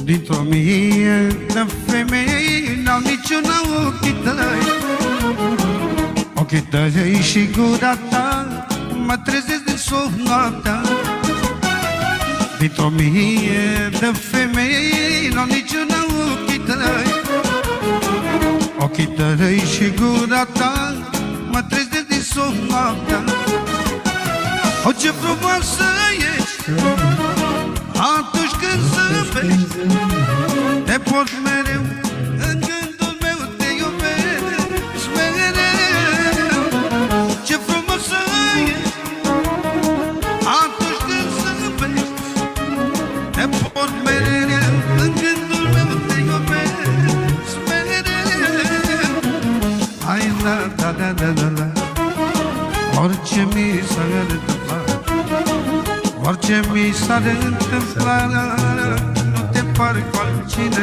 Dintr-o mie de femei n-au niciuna ochii tăi. Ochii tăi și gura ta mă trezesc din somn noaptea. Dintr-o mie de femei n-au niciuna ochii tăi. Ochii tăi și gura ta mă trezesc din somn noaptea. O, ce frumoasă ești atunci când zâmbești, te port mereu în gândul meu, te iubesc mereu. Ce frumoasă ești atunci când zâmbești, te port mereu în gândul meu, te iubesc mereu. Hai la da da da da da, orice mi s-ar întâmpla, orice mi s-ar întâmpla, nu te pari cu altcine.